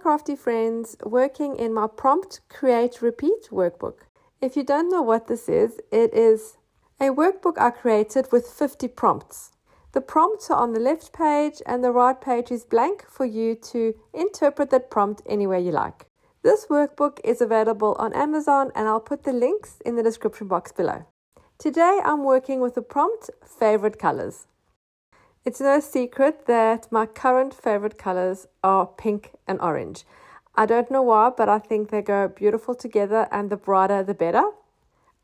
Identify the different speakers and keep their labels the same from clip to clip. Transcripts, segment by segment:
Speaker 1: crafty friends working in my Prompt, Create, Repeat workbook. If you don't know what this is, it is a workbook I created with 50 prompts. The prompts are on the left page and the right page is blank for you to interpret that prompt any way you like. This workbook is available on Amazon and I'll put the links in the description box below. Today I'm working with the prompt favorite colors. It's no secret that my current favorite colors are pink and orange. I don't know why, but I think they go beautiful together and the brighter the better.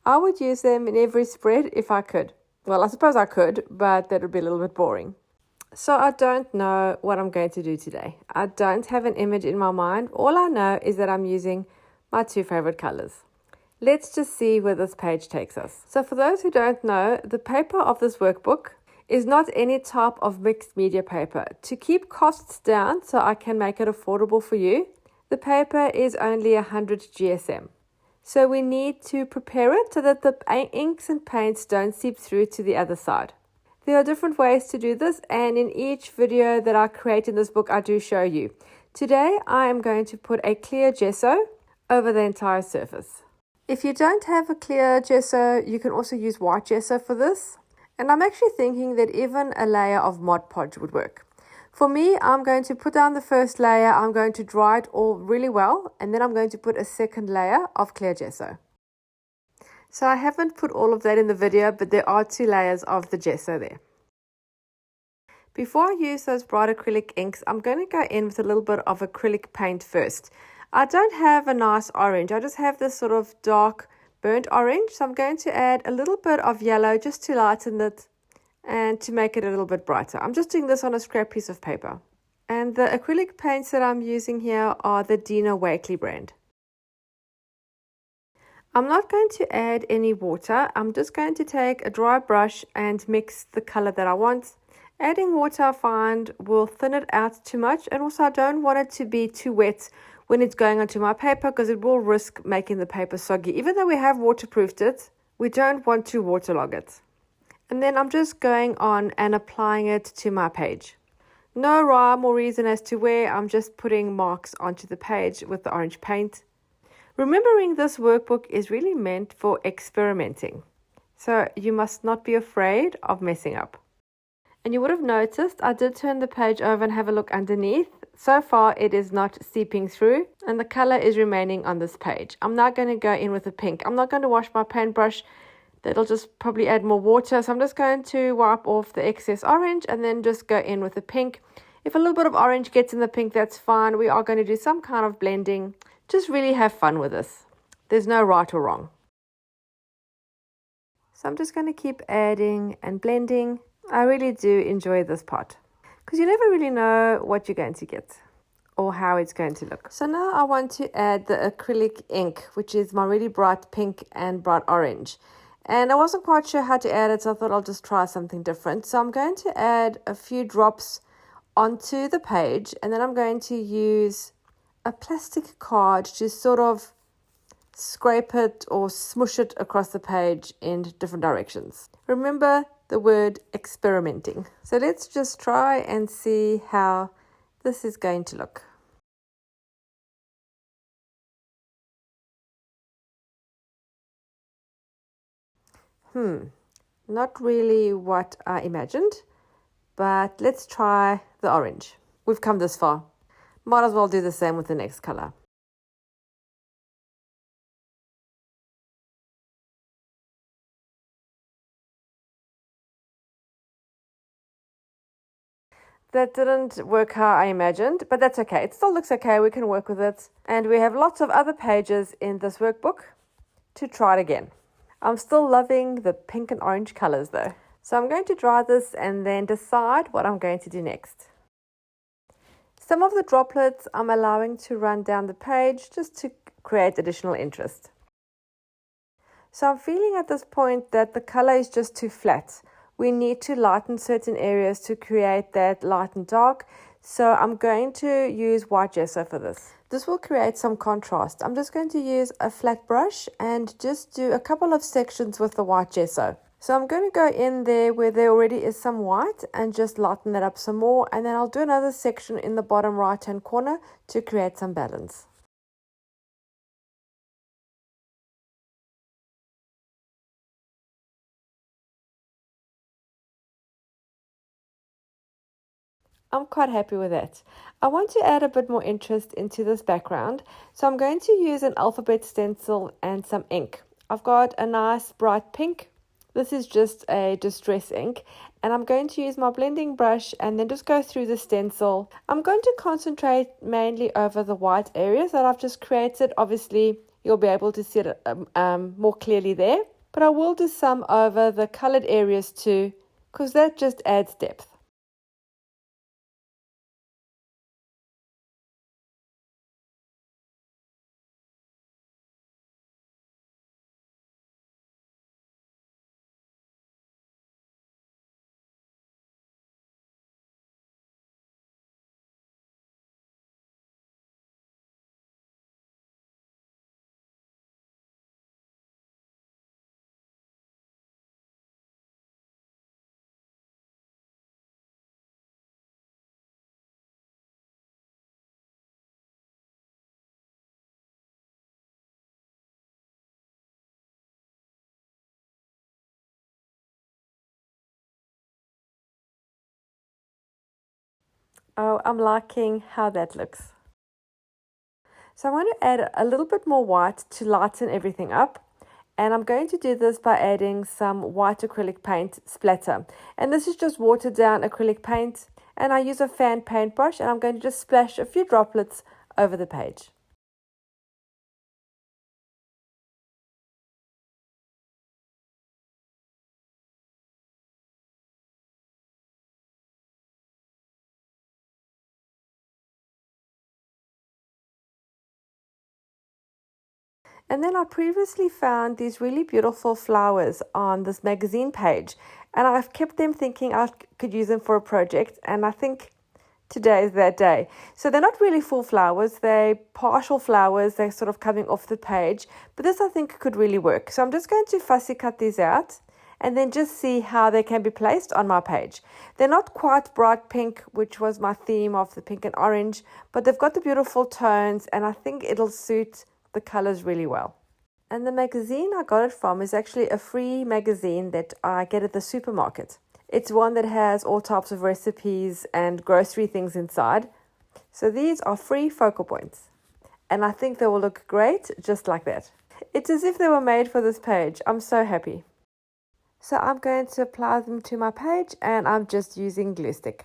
Speaker 1: I would use them in every spread if I could. Well, I suppose I could, but that would be a little bit boring. So I don't know what I'm going to do today. I don't have an image in my mind. All I know is that I'm using my two favorite colors. Let's just see where this page takes us. So for those who don't know, the paper of this workbook is not any type of mixed media paper. To keep costs down so I can make it affordable for you, the paper is only 100 GSM. So we need to prepare it so that the inks and paints don't seep through to the other side. There are different ways to do this, and in each video that I create in this book, I do show you. Today, I am going to put a clear gesso over the entire surface. If you don't have a clear gesso, you can also use white gesso for this. And I'm actually thinking that even a layer of Mod Podge would work. For me, I'm going to put down the first layer, I'm going to dry it all really well, and then I'm going to put a second layer of clear gesso. So I haven't put all of that in the video, but there are 2 layers of the gesso there. Before I use those bright acrylic inks, I'm going to go in with a little bit of acrylic paint first. I don't have a nice orange, I just have this sort of dark burnt orange, so I'm going to add a little bit of yellow just to lighten it and to make it a little bit brighter. I'm just doing this on a scrap piece of paper. And the acrylic paints that I'm using here are the Dina Wakley brand. I'm not going to add any water, I'm just going to take a dry brush and mix the color that I want. Adding water I find will thin it out too much, and also I don't want it to be too wet when it's going onto my paper because it will risk making the paper soggy. Even though we have waterproofed it, we don't want to waterlog it. And then I'm just going on and applying it to my page. No rhyme or reason as to where, I'm just putting marks onto the page with the orange paint. Remembering this workbook is really meant for experimenting. So you must not be afraid of messing up. And you would have noticed I did turn the page over and have a look underneath. So far it is not seeping through and the color is remaining on this page. I'm now going to go in with a pink. I'm not going to wash my paintbrush. That'll just probably add more water. So I'm just going to wipe off the excess orange and then just go in with the pink. If a little bit of orange gets in the pink, that's fine. We are going to do some kind of blending. Just really have fun with this. There's no right or wrong. So I'm just going to keep adding and blending. I really do enjoy this part because you never really know what you're going to get or how it's going to look. So now I want to add the acrylic ink, which is my really bright pink and bright orange. And I wasn't quite sure how to add it, so I thought I'll just try something different. So I'm going to add a few drops onto the page, and then I'm going to use a plastic card to sort of scrape it or smush it across the page in different directions. Remember the word experimenting. So let's just try and see how this is going to look. Not really what I imagined, but let's try the orange. We've come this far. Might as well do the same with the next color. That didn't work how I imagined, but that's okay. It still looks okay. We can work with it. And we have lots of other pages in this workbook to try it again. I'm still loving the pink and orange colors though. So I'm going to dry this and then decide what I'm going to do next. Some of the droplets I'm allowing to run down the page just to create additional interest. So I'm feeling at this point that the color is just too flat. We need to lighten certain areas to create that light and dark. So I'm going to use white gesso for this. This will create some contrast. I'm just going to use a flat brush and just do a couple of sections with the white gesso. So I'm going to go in there where there already is some white and just lighten that up some more, and then I'll do another section in the bottom right hand corner to create some balance. I'm quite happy with that. I want to add a bit more interest into this background, so I'm going to use an alphabet stencil and some ink. I've got a nice bright pink. This is just a distress ink, and I'm going to use my blending brush and then just go through the stencil. I'm going to concentrate mainly over the white areas that I've just created. Obviously, you'll be able to see it more clearly there, but I will do some over the colored areas too, because that just adds depth. Oh, I'm liking how that looks. So I want to add a little bit more white to lighten everything up. And I'm going to do this by adding some white acrylic paint splatter. And this is just watered down acrylic paint. And I use a fan paintbrush, and I'm going to just splash a few droplets over the page. And then I previously found these really beautiful flowers on this magazine page, and I've kept them thinking I could use them for a project, and I think today is that day. So they're not really full flowers, they're partial flowers, they're sort of coming off the page, but this I think could really work. So I'm just going to fussy cut these out and then just see how they can be placed on my page. They're not quite bright pink, which was my theme of the pink and orange, but they've got the beautiful tones, and I think it'll suit the colors really well. And the magazine I got it from is actually a free magazine that I get at the supermarket. It's one that has all types of recipes and grocery things inside. So these are free focal points, and I think they will look great just like that. It's as if they were made for this page. I'm so happy. So I'm going to apply them to my page, and I'm just using glue stick.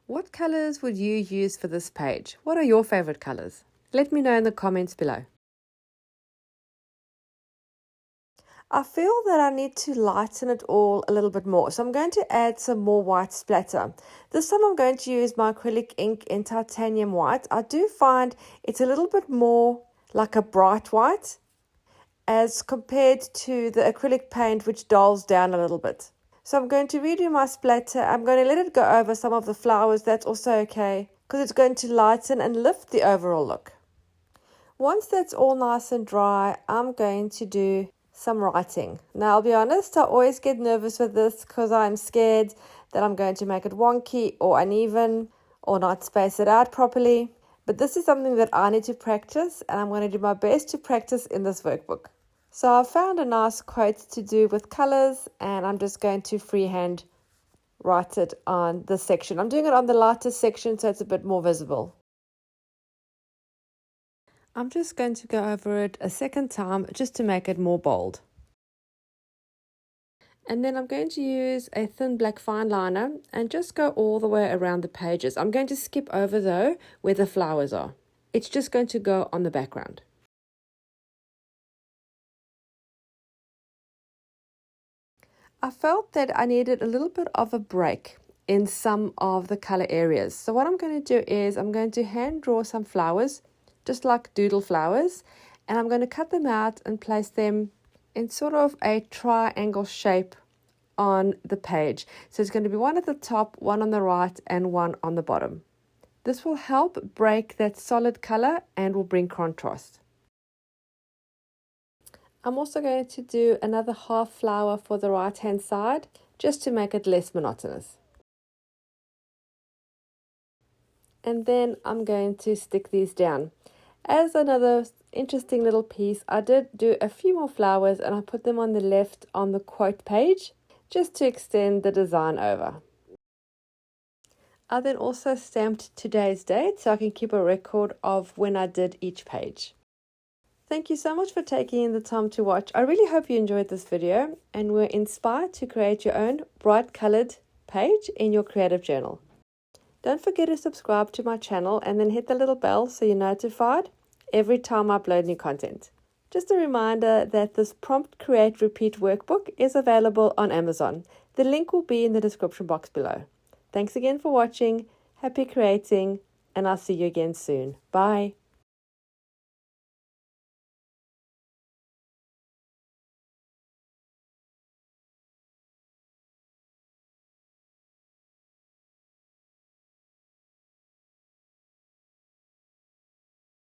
Speaker 1: What colors would you use for this page? What are your favorite colors? Let me know in the comments below. I feel that I need to lighten it all a little bit more, so I'm going to add some more white splatter. This time I'm going to use my acrylic ink in titanium white. I do find it's a little bit more like a bright white as compared to the acrylic paint, which dulls down a little bit. So I'm going to redo my splatter. I'm going to let it go over some of the flowers. That's also okay, because it's going to lighten and lift the overall look. Once that's all nice and dry, I'm going to do some writing. Now, I'll be honest, I always get nervous with this because I'm scared that I'm going to make it wonky or uneven or not space it out properly. But this is something that I need to practice, and I'm going to do my best to practice in this workbook. So I found a nice quote to do with colors, and I'm just going to freehand write it on this section. I'm doing it on the lighter section so it's a bit more visible. I'm just going to go over it a second time just to make it more bold. And then I'm going to use a thin black fine liner and just go all the way around the pages. I'm going to skip over though where the flowers are. It's just going to go on the background. I felt that I needed a little bit of a break in some of the color areas. So what I'm going to do is I'm going to hand draw some flowers, just like doodle flowers, And I'm going to cut them out and place them in sort of a triangle shape on the page. So it's going to be one at the top, one on the right, and one on the bottom. This will help break that solid color and will bring contrast. I'm also going to do another half flower for the right hand side, just to make it less monotonous. And then I'm going to stick these down. As another interesting little piece, I did do a few more flowers and I put them on the left on the quote page, just to extend the design over. I then also stamped today's date so I can keep a record of when I did each page. Thank you so much for taking the time to watch. I really hope you enjoyed this video and were inspired to create your own bright colored page in your creative journal. Don't forget to subscribe to my channel and then hit the little bell so you're notified every time I upload new content. Just a reminder that this Prompt Create Repeat workbook is available on Amazon. The link will be in the description box below. Thanks again for watching, happy creating, and I'll see you again soon. Bye.